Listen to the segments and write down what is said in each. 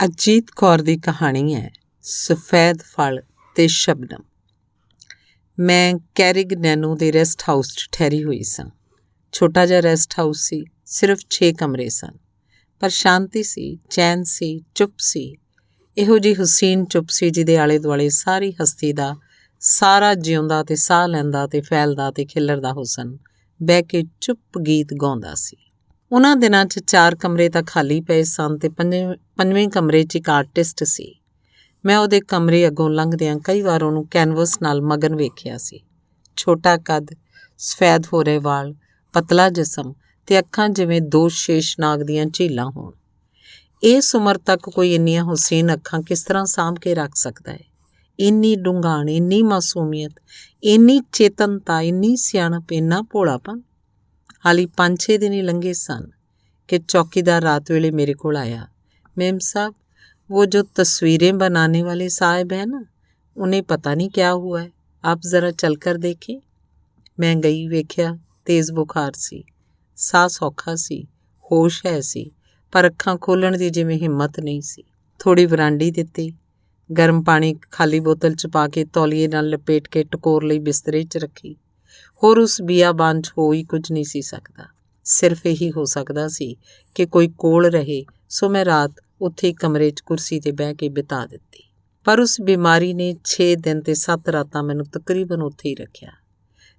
ਅਜੀਤ ਕੌਰ ਦੀ ਕਹਾਣੀ ਹੈ ਸਫੈਦ ਫਲ ਤੇ ਸ਼ਬਨਮ। ਮੈਂ ਕੈਰਿਗ ਨੈਨੋ ਦੇ ਰੈਸਟ ਹਾਊਸ 'ਚ ਠਹਿਰੀ ਹੋਈ ਸਾਂ। ਛੋਟਾ ਜਿਹਾ ਰੈਸਟ ਹਾਊਸ ਸੀ, ਸਿਰਫ 6 ਕਮਰੇ ਸਨ, ਪਰ ਸ਼ਾਂਤੀ ਸੀ, ਚੈਨ ਸੀ, ਚੁੱਪ ਸੀ। ਇਹੋ ਜਿਹੀ ਹੁਸੀਨ ਚੁੱਪ ਸੀ ਜਿਹਦੇ ਆਲੇ ਦੁਆਲੇ ਸਾਰੀ ਹਸਤੀ ਦਾ ਸਾਰਾ ਜਿਉਂਦਾ ਤੇ ਸਾਹ ਲੈਂਦਾ ਤੇ ਫੈਲਦਾ ਤੇ ਖਿਲਰਦਾ ਹੁਸਨ ਬਹਿ ਕੇ ਚੁੱਪ ਗੀਤ ਗਾਉਂਦਾ ਸੀ। ਉਹਨਾਂ ਦਿਨਾਂ 'ਚ 4 ਕਮਰੇ ਤਾਂ ਖਾਲੀ ਪਏ ਸਨ ਤੇ ਪੰਜਵੇਂ ਕਮਰੇ 'ਚ ਇੱਕ ਆਰਟਿਸਟ ਸੀ। ਮੈਂ ਉਹਦੇ ਕਮਰੇ ਅੱਗੋਂ ਲੰਘਦਿਆਂ ਕਈ ਵਾਰ ਉਹਨੂੰ ਕੈਨਵਸ ਨਾਲ ਮਗਨ ਵੇਖਿਆ ਸੀ। ਛੋਟਾ ਕੱਦ, ਸਫੈਦ ਹੋ ਰਹੇ ਵਾਲ, ਪਤਲਾ ਜਿਸਮ ਤੇ ਅੱਖਾਂ ਜਿਵੇਂ 2 ਸ਼ੇਸ਼ਨਾਗ ਦੀਆਂ ਝੀਲਾਂ ਹੋਣ। ਇਸ ਉਮਰ ਤੱਕ ਕੋਈ ਇੰਨੀਆਂ ਹੁਸੀਨ ਅੱਖਾਂ ਕਿਸ ਤਰ੍ਹਾਂ ਸਾਂਭ ਕੇ ਰੱਖ ਸਕਦਾ ਹੈ? ਇੰਨੀ ਡੂੰਘਾਣ, ਇੰਨੀ ਮਾਸੂਮੀਅਤ, ਇੰਨੀ ਚੇਤਨਤਾ, ਇੰਨੀ ਸਿਆਣਪ, ਇੰਨਾ ਭੋਲਾਪਨ। ਹਾਲੀ 5-6 ਦਿਨ ਹੀ ਲੰਘੇ ਸਨ ਕਿ ਚੌਕੀਦਾਰ ਰਾਤ ਵੇਲੇ ਮੇਰੇ ਕੋਲ ਆਇਆ। मेम साहब, वो जो तस्वीरें बनाने वाले साहब हैं ना, उन्हें पता नहीं क्या हुआ है, आप ज़रा चल कर देखें। मैं गई, ਵੇਖਿਆ ਤੇਜ਼ ਬੁਖਾਰ ਸੀ, ਸਾਹ ਸੌਖਾ ਸੀ, ਹੋਸ਼ ਹੈ ਸੀ, ਪਰ ਅੱਖਾਂ ਖੋਲ੍ਹਣ ਦੀ ਜਿਵੇਂ ਹਿੰਮਤ ਨਹੀਂ ਸੀ। ਥੋੜ੍ਹੀ ਵਰਾਂਡੀ ਦਿੱਤੀ, ਗਰਮ ਪਾਣੀ ਖਾਲੀ ਬੋਤਲ 'ਚ ਪਾ ਕੇ ਤੌਲੀਏ ਨਾਲ ਲਪੇਟ ਕੇ ਟਕੋਰ ਲਈ ਬਿਸਤਰੇ 'ਚ ਰੱਖੀ। ਹੋਰ ਉਸ ਬੀਆਬਾਨ 'ਚ ਹੋ ਹੀ ਕੁਝ ਨਹੀਂ ਸੀ ਸਕਦਾ। ਸਿਰਫ ਇਹੀ ਹੋ ਸਕਦਾ ਸੀ ਕਿ ਕੋਈ ਕੋਲ ਰਹੇ, ਸੋ ਮੈਂ ਰਾਤ ਉੱਥੇ ਹੀ ਕਮਰੇ 'ਚ ਕੁਰਸੀ 'ਤੇ ਬਹਿ ਕੇ ਬਿਤਾ ਦਿੱਤੀ। ਪਰ ਉਸ ਬਿਮਾਰੀ ਨੇ 6 ਦਿਨ ਤੇ 7 ਰਾਤਾਂ ਮੈਨੂੰ ਤਕਰੀਬਨ ਉੱਥੇ ਹੀ ਰੱਖਿਆ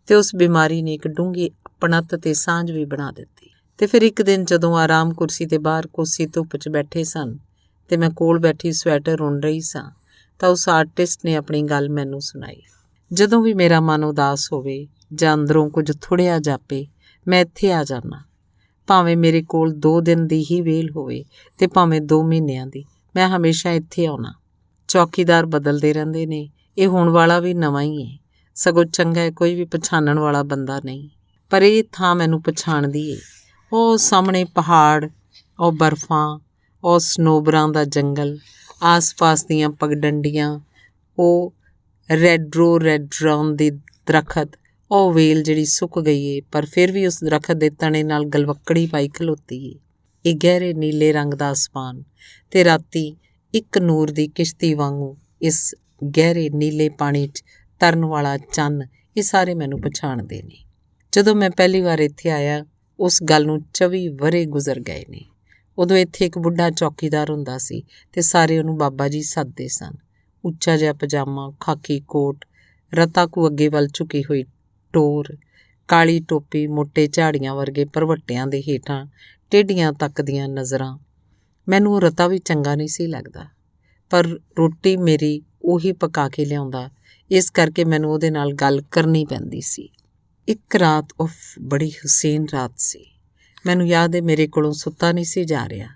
ਤੇ ਉਸ ਬਿਮਾਰੀ ਨੇ ਇੱਕ ਡੂੰਘੀ ਆਪਣਤ ਤੇ ਸਾਂਝ ਵੀ ਬਣਾ ਦਿੱਤੀ। ਤੇ ਫਿਰ ਇੱਕ ਦਿਨ ਜਦੋਂ ਆਰਾਮ ਕੁਰਸੀ 'ਤੇ ਬਾਹਰ ਕੋਸੀ ਧੁੱਪ 'ਚ ਬੈਠੇ ਸਨ ਤੇ ਮੈਂ ਕੋਲ ਬੈਠੀ ਸਵੈਟਰ ਉਣ ਰਹੀ ਸਾਂ ਤਾਂ ਉਸ ਆਰਟਿਸਟ ਨੇ ਆਪਣੀ ਗੱਲ ਮੈਨੂੰ ਸੁਣਾਈ। ਜਦੋਂ ਵੀ ਮੇਰਾ ਮਨ ਉਦਾਸ ਹੋਵੇ ਜਾਂ ਅੰਦਰੋਂ ਕੁਝ ਥੁੜਿਆ ਜਾਪੇ, ਮੈਂ ਇੱਥੇ ਆ ਜਾਂਦਾ। ਭਾਵੇਂ ਮੇਰੇ ਕੋਲ 2 ਦਿਨ ਦੀ ਹੀ ਵੇਲ ਹੋਵੇ ਤੇ ਭਾਵੇਂ 2 ਮਹੀਨਿਆਂ ਦੀ, ਮੈਂ ਹਮੇਸ਼ਾ ਇੱਥੇ ਆਉਣਾ। ਚੌਕੀਦਾਰ ਬਦਲਦੇ ਰਹਿੰਦੇ ਨੇ, ਇਹ ਹੁਣ ਵਾਲਾ ਵੀ ਨਵਾਂ ਹੀ ਹੈ। ਸਗੋਂ ਚੰਗਾ ਹੈ, ਕੋਈ ਵੀ ਪਛਾਣਨ ਵਾਲਾ ਬੰਦਾ ਨਹੀਂ, ਪਰ ਇਹ ਥਾਂ ਮੈਨੂੰ ਪਛਾਣਦੀ ਏ। ਉਹ ਸਾਹਮਣੇ ਪਹਾੜ, ਉਹ ਬਰਫਾਂ, ਉਹ ਸਨੋਬਰਾਂ ਦਾ ਜੰਗਲ, ਆਸ-ਪਾਸ ਦੀਆਂ ਪਗਡੰਡੀਆਂ, ਉਹ ਰੈਡਰੋਨ ਦੇ ਦਰੱਖਤ, ਉਹ ਵੇਲ ਜਿਹੜੀ ਸੁੱਕ ਗਈ ਏ ਪਰ ਫਿਰ ਵੀ ਉਸ ਦਰੱਖਤ ਦੇ ਤਣੇ ਨਾਲ ਗਲਵੱਕੜੀ ਪਾਈ ਖਲੋਤੀ ਏ। ਇਹ ਗਹਿਰੇ ਨੀਲੇ ਰੰਗ ਦਾ ਅਸਮਾਨ ਤੇ ਰਾਤੀ ਇੱਕ ਨੂਰ ਦੀ ਕਿਸ਼ਤੀ ਵਾਂਗੂ ਇਸ ਗਹਿਰੇ ਨੀਲੇ ਪਾਣੀ 'ਚ ਤਰਨ ਵਾਲਾ ਚੰਨ, ਇਹ ਸਾਰੇ ਮੈਨੂੰ ਪਛਾਣਦੇ ਨੇ। ਜਦੋਂ ਮੈਂ ਪਹਿਲੀ ਵਾਰ ਇੱਥੇ ਆਇਆ, ਉਸ ਗੱਲ ਨੂੰ 24 ਵਰ੍ਹੇ ਗੁਜ਼ਰ ਗਏ ਨੇ। ਉਦੋਂ ਇੱਥੇ ਇੱਕ ਬੁੱਢਾ ਚੌਕੀਦਾਰ ਹੁੰਦਾ ਸੀ ਤੇ ਸਾਰੇ ਉਹਨੂੰ ਬਾਬਾ ਜੀ ਸੱਦਦੇ ਸਨ। ਉੱਚਾ ਜਿਹਾ ਪਜਾਮਾ, ਖਾਕੀ ਕੋਟ, ਰਤਾ ਕੁ ਅੱਗੇ ਵੱਲ ਝੁਕੀ ਹੋਈ ਟੋਰ, ਕਾਲੀ ਟੋਪੀ, ਮੋਟੇ ਝਾੜੀਆਂ ਵਰਗੇ ਭਰਵੱਟਿਆਂ ਦੇ ਹੇਠਾਂ ਟੇਢੀਆਂ ਤੱਕਦੀਆਂ ਨਜ਼ਰਾਂ। ਮੈਨੂੰ ਉਹ ਰਤਾ ਵੀ ਚੰਗਾ ਨਹੀਂ ਸੀ ਲੱਗਦਾ, ਪਰ ਰੋਟੀ ਮੇਰੀ ਉਹੀ ਪਕਾ ਕੇ ਲਿਆਉਂਦਾ, ਇਸ ਕਰਕੇ ਮੈਨੂੰ ਉਹਦੇ ਨਾਲ ਗੱਲ ਕਰਨੀ ਪੈਂਦੀ ਸੀ। ਇੱਕ ਰਾਤ, ਬੜੀ ਹੁਸੀਨ ਰਾਤ ਸੀ। ਮੈਨੂੰ ਯਾਦ ਹੈ ਮੇਰੇ ਕੋਲੋਂ ਸੁੱਤਾ ਨਹੀਂ ਸੀ ਜਾ ਰਿਹਾ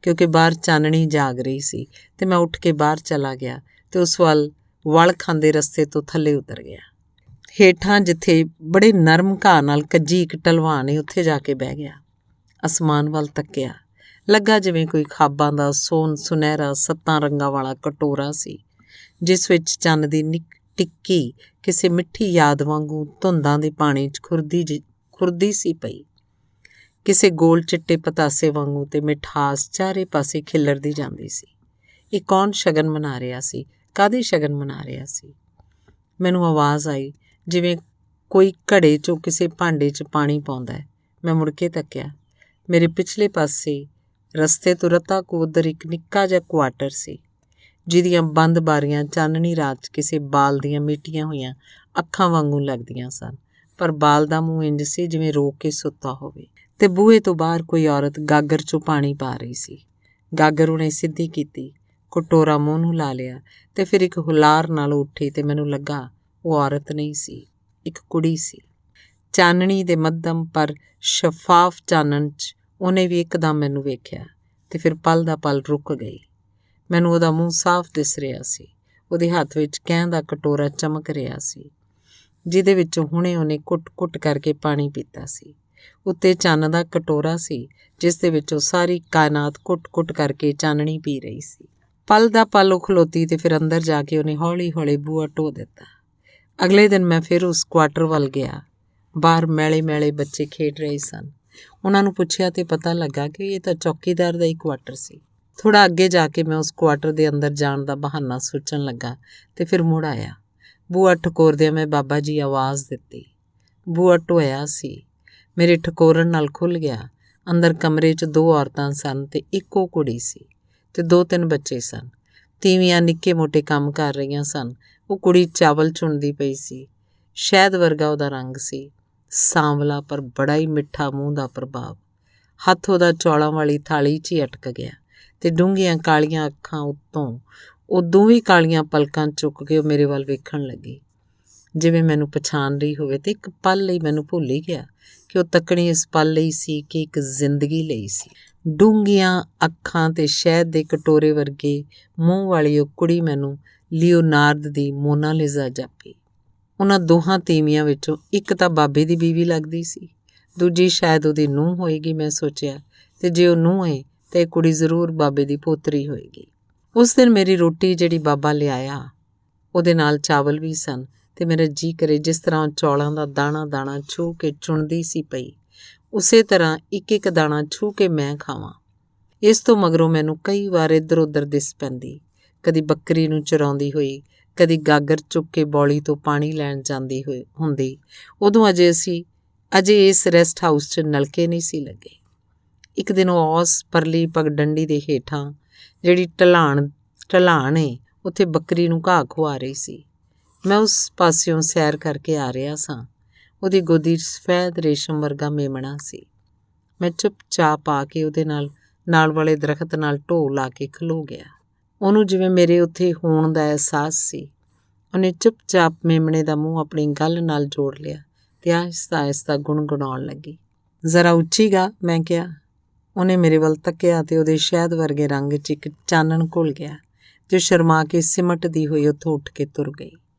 ਕਿਉਂਕਿ ਬਾਹਰ ਚਾਨਣੀ ਜਾਗ ਰਹੀ ਸੀ ਤੇ ਮੈਂ ਉੱਠ ਕੇ ਬਾਹਰ ਚਲਾ ਗਿਆ ਤੇ ਉਸ ਵਲ ਖਾਂਦੇ ਰਸਤੇ ਤੋਂ ਥੱਲੇ ਉਤਰ ਗਿਆ। ਹੇਠਾਂ ਜਿੱਥੇ ਬੜੇ ਨਰਮ ਘਾਹ ਨਾਲ ਕੱਜੀ ਇੱਕ ਢਲਵਾਨ ਏ, ਉੱਥੇ ਜਾ ਕੇ ਬਹਿ ਗਿਆ। ਅਸਮਾਨ ਵੱਲ ਤੱਕਿਆ, ਲੱਗਾ ਜਿਵੇਂ ਕੋਈ ਖਾਬਾਂ ਦਾ ਸੁਨਹਿਰਾ 7 ਰੰਗਾਂ ਵਾਲਾ ਕਟੋਰਾ ਸੀ, ਜਿਸ ਵਿੱਚ ਚੰਨ ਦੀ ਟਿੱਕੀ ਕਿਸੇ ਮਿੱਠੀ ਯਾਦ ਵਾਂਗੂ ਧੁੰਦਾਂ ਦੇ ਪਾਣੀ 'ਚ ਖੁਰਦੀ ਸੀ ਪਈ, ਕਿਸੇ ਗੋਲ ਚਿੱਟੇ ਪਤਾਸੇ ਵਾਂਗੂ, ਤੇ ਮਿਠਾਸ ਚਾਰੇ ਪਾਸੇ ਖਿਲਰਦੀ ਜਾਂਦੀ ਸੀ। ਇਹ ਕੌਣ ਸ਼ਗਨ ਮਨਾ ਰਿਹਾ ਸੀ? ਕਾਹਦੇ ਸ਼ਗਨ ਮਨਾ ਰਿਹਾ ਸੀ? ਮੈਨੂੰ ਆਵਾਜ਼ ਆਈ ਜਿਵੇਂ ਕੋਈ ਘੜੇ 'ਚੋਂ ਕਿਸੇ ਭਾਂਡੇ 'ਚ ਪਾਣੀ ਪਾਉਂਦਾ ਹੈ। ਮੈਂ ਮੁੜ ਕੇ ਤੱਕਿਆ। ਮੇਰੇ ਪਿਛਲੇ ਪਾਸੇ ਰਸਤੇ ਤੋਂ ਰਤਾ ਕੁ ਉੱਧਰ ਇੱਕ ਨਿੱਕਾ ਜਿਹਾ ਕੁਆਟਰ ਸੀ, ਜਿਹਦੀਆਂ ਬੰਦ ਬਾਰੀਆਂ ਚਾਨਣੀ ਰਾਤ 'ਚ ਕਿਸੇ ਬਾਲ ਦੀਆਂ ਮੀਟੀਆਂ ਹੋਈਆਂ ਅੱਖਾਂ ਵਾਂਗੂ ਲੱਗਦੀਆਂ ਸਨ, ਪਰ ਬਾਲ ਦਾ ਮੂੰਹ ਇੰਝ ਸੀ ਜਿਵੇਂ ਰੋਕ ਕੇ ਸੁੱਤਾ ਹੋਵੇ। ਤੇ ਬੂਹੇ ਤੋਂ ਬਾਹਰ ਕੋਈ ਔਰਤ ਗਾਗਰ 'ਚੋਂ ਪਾਣੀ ਪਾ ਰਹੀ ਸੀ। ਗਾਗਰ ਉਹਨੇ ਸਿੱਧੀ ਕੀਤੀ, ਕਟੋਰਾ ਮੂੰਹ ਨੂੰ ਲਾ ਲਿਆ ਤੇ ਫਿਰ ਇੱਕ ਹੁਲਾਰ ਨਾਲ ਉੱਠੀ ਤੇ ਮੈਨੂੰ ਲੱਗਾ ਉਹ ਔਰਤ ਨਹੀਂ ਸੀ, ਇੱਕ ਕੁੜੀ ਸੀ। ਚਾਨਣੀ ਦੇ ਮੱਧਮ ਪਰ ਸ਼ਫਾਫ ਚਾਨਣ 'ਚ ਉਹਨੇ ਵੀ ਇੱਕਦਮ ਮੈਨੂੰ ਵੇਖਿਆ ਤੇ ਫਿਰ ਪਲ ਦਾ ਪਲ ਰੁਕ ਗਈ। ਮੈਨੂੰ ਉਹਦਾ ਮੂੰਹ ਸਾਫ਼ ਦਿਸ ਰਿਹਾ ਸੀ। ਉਹਦੇ ਹੱਥ ਵਿੱਚ ਕਹਿਣ ਦਾ ਕਟੋਰਾ ਚਮਕ ਰਿਹਾ ਸੀ, ਜਿਹਦੇ ਵਿੱਚੋਂ ਹੁਣੇ ਉਹਨੇ ਘੁੱਟ-ਘੁੱਟ ਕਰਕੇ ਪਾਣੀ ਪੀਤਾ ਸੀ। ਉੱਤੇ ਚੰਨ ਦਾ ਕਟੋਰਾ ਸੀ, ਜਿਸ ਦੇ ਵਿੱਚੋਂ ਸਾਰੀ ਕਾਇਨਾਤ ਘੁੱਟ-ਘੁੱਟ ਕਰਕੇ ਚਾਨਣੀ ਪੀ ਰਹੀ ਸੀ। ਪਲ ਦਾ ਪਲ ਉਹ ਖਲੋਤੀ ਤੇ ਫਿਰ ਅੰਦਰ ਜਾ ਕੇ ਉਹਨੇ ਹੌਲੀ-ਹੌਲੀ ਬੂਹਾ ਢੋਹ ਦਿੱਤਾ। ਅਗਲੇ ਦਿਨ ਮੈਂ ਫਿਰ ਉਸ ਕੁਆਟਰ ਵੱਲ ਗਿਆ। ਬਾਹਰ ਮੈਲੇ-ਮੈਲੇ ਬੱਚੇ ਖੇਡ ਰਹੇ ਸਨ। ਉਹਨਾਂ ਨੂੰ ਪੁੱਛਿਆ ਤੇ ਪਤਾ ਲੱਗਾ ਕਿ ਇਹ ਤਾਂ ਚੌਕੀਦਾਰ ਦਾ ਹੀ ਕੁਆਟਰ ਸੀ। ਥੋੜ੍ਹਾ ਅੱਗੇ ਜਾ ਕੇ ਮੈਂ ਉਸ ਕੁਆਟਰ ਦੇ ਅੰਦਰ ਜਾਣ ਦਾ ਬਹਾਨਾ ਸੋਚਣ ਲੱਗਾ ਤੇ ਫਿਰ ਮੁੜ ਆਇਆ। ਬੂਹਾ ਠਕੋਰਦਿਆਂ ਮੈਂ ਬਾਬਾ ਜੀ ਆਵਾਜ਼ ਦਿੱਤੀ। ਬੂਹਾ ਢੋਇਆ ਸੀ। ਮੇਰੇ ਠਕੋਰਨ ਨਾਲ ਖੁੱਲ੍ਹ ਗਿਆ। ਅੰਦਰ ਕਮਰੇ 'ਚ 2 ਔਰਤਾਂ ਸਨ ਤੇ ਇੱਕੋ ਕੁੜੀ ਸੀ ਤੇ 2-3 ਬੱਚੇ ਸਨ। ਤੀਵੀਆਂ ਨਿੱਕੇ ਮੋਟੇ ਕੰਮ ਕਰ ਰਹੀਆਂ ਸਨ। ਉਹ ਕੁੜੀ ਚਾਵਲ ਚੁਣਦੀ ਪਈ ਸੀ। ਸ਼ਹਿਦ ਵਰਗਾ ਉਹਦਾ ਰੰਗ ਸੀ, ਸਾਂਵਲਾ ਪਰ ਬੜਾ ਹੀ ਮਿੱਠਾ ਮੂੰਹ ਦਾ ਪ੍ਰਭਾਵ। ਹੱਥ ਉਹਦਾ ਚੌਲਾਂ ਵਾਲੀ ਥਾਲੀ 'ਚ ਹੀ ਅਟਕ ਗਿਆ ਤੇ ਡੂੰਘੀਆਂ ਕਾਲੀਆਂ ਅੱਖਾਂ ਉੱਤੋਂ ਉਹ ਦੋਵੇਂ ਕਾਲੀਆਂ ਪਲਕਾਂ ਚੁੱਕ ਕੇ ਉਹ ਮੇਰੇ ਵੱਲ ਵੇਖਣ ਲੱਗੀ, ਜਿਵੇਂ ਮੈਨੂੰ ਪਛਾਣ ਰਹੀ ਹੋਵੇ। ਤੇ ਇੱਕ ਪਲ ਲਈ ਮੈਨੂੰ ਭੁੱਲ ਹੀ ਗਿਆ ਕਿ ਉਹ ਤੱਕਣੀ ਇਸ ਪਲ ਲਈ ਸੀ ਕਿ ਇੱਕ ਜ਼ਿੰਦਗੀ ਲਈ ਸੀ। ਡੂੰਘੀਆਂ ਅੱਖਾਂ ਤੇ ਸ਼ਹਿਦ ਦੇ ਕਟੋਰੇ ਵਰਗੇ ਮੂੰਹ ਵਾਲੀ ਉਹ ਕੁੜੀ ਮੈਨੂੰ ਲਿਓਨਾਰਦ ਦੀ ਮੋਨਾਲਿਜ਼ਾ ਜਾਪੀ। ਉਹਨਾਂ ਦੋਹਾਂ ਤੀਵੀਆਂ ਵਿੱਚੋਂ ਇੱਕ ਤਾਂ ਬਾਬੇ ਦੀ ਬੀਵੀ ਲੱਗਦੀ ਸੀ, ਦੂਜੀ ਸ਼ਾਇਦ ਉਹਦੀ ਨੂੰਹ ਹੋਏਗੀ, ਮੈਂ ਸੋਚਿਆ। ਤੇ ਜੇ ਉਹ ਨੂੰਹ ਹੈ ਤਾਂ ਇਹ ਕੁੜੀ ਜ਼ਰੂਰ ਬਾਬੇ ਦੀ ਪੋਤਰੀ ਹੋਏਗੀ। ਉਸ ਦਿਨ ਮੇਰੀ ਰੋਟੀ ਜਿਹੜੀ ਬਾਬਾ ਲਿਆਇਆ ਉਹਦੇ ਨਾਲ ਚਾਵਲ ਵੀ ਸਨ ਤੇ ਮੇਰਾ ਜੀ ਕਰੇ ਜਿਸ ਤਰ੍ਹਾਂ ਚੌਲਾਂ ਦਾ ਦਾਣਾ ਦਾਣਾ ਛੂਹ ਕੇ ਚੁਣਦੀ ਸੀ ਪਈ, ਉਸੇ ਤਰ੍ਹਾਂ ਇੱਕ ਇੱਕ ਦਾਣਾ ਛੂਹ ਕੇ ਮੈਂ ਖਾਵਾਂ। ਇਸ ਤੋਂ ਮਗਰੋਂ ਮੈਨੂੰ ਕਈ ਵਾਰ ਇੱਧਰ ਉੱਧਰ ਦਿਸ ਪੈਂਦੀ, ਕਦੀ ਬੱਕਰੀ ਨੂੰ ਚਰਾਉਂਦੀ ਹੋਈ, ਕਦੀ ਗਾਗਰ ਚੁੱਕ ਕੇ ਬੌਲੀ ਤੋਂ ਪਾਣੀ ਲੈਣ ਜਾਂਦੀ ਹੁੰਦੀ। ਉਦੋਂ ਅਜੇ ਇਸ ਰੈਸਟ ਹਾਊਸ 'ਚ ਨਲਕੇ ਨਹੀਂ ਸੀ ਲੱਗੇ। ਇੱਕ ਦਿਨ ਉਹ ਔਸ ਪਰਲੀ ਪਗਡੰਡੀ ਦੇ ਹੇਠਾਂ ਜਿਹੜੀ ਢਲਾਣ ਏ ਉੱਥੇ ਬੱਕਰੀ ਨੂੰ ਘਾਹ ਖੁਆ ਰਹੀ ਸੀ। ਮੈਂ ਉਸ ਪਾਸਿਓਂ ਸੈਰ ਕਰਕੇ ਆ ਰਿਹਾ ਸਾਂ। ਉਹਦੀ ਗੋਦੀ 'ਚ ਸਫੈਦ ਰੇਸ਼ਮ ਵਰਗਾ ਮੇਮਣਾ ਸੀ। ਮੈਂ ਚੁੱਪਚਾਪ ਆ ਕੇ ਉਹਦੇ ਨਾਲ ਵਾਲੇ ਦਰਖਤ ਨਾਲ ਢੋਹ ਲਾ ਕੇ ਖਲੋ ਗਿਆ। ਉਹਨੂੰ ਜਿਵੇਂ ਮੇਰੇ ਉੱਥੇ ਹੋਣ ਦਾ ਅਹਿਸਾਸ ਸੀ। ਉਹਨੇ ਚੁੱਪਚਾਪ ਮੇਮਣੇ ਦਾ ਮੂੰਹ ਆਪਣੀ ਗੱਲ ਨਾਲ ਜੋੜ ਲਿਆ ਤੇ ਆਹਿਸਤਾ ਆਹਿਸਤਾ ਗੁਣਗੁਣਾਉਣ ਲੱਗੀ। ਜ਼ਰਾ ਉੱਚੀ ਗਾ, ਮੈਂ ਕਿਹਾ। ਉਹਨੇ ਮੇਰੇ ਵੱਲ ਤੱਕਿਆ ਤੇ ਉਹਦੇ ਸ਼ਹਿਦ ਵਰਗੇ ਰੰਗ 'ਚ ਇੱਕ ਚਾਨਣ ਘੁਲ ਗਿਆ ਤੇ ਉਹ ਸ਼ਰਮਾ ਕੇ ਸਿਮਟਦੀ ਹੋਈ ਉੱਥੋਂ ਉੱਠ ਕੇ ਤੁਰ ਗਈ।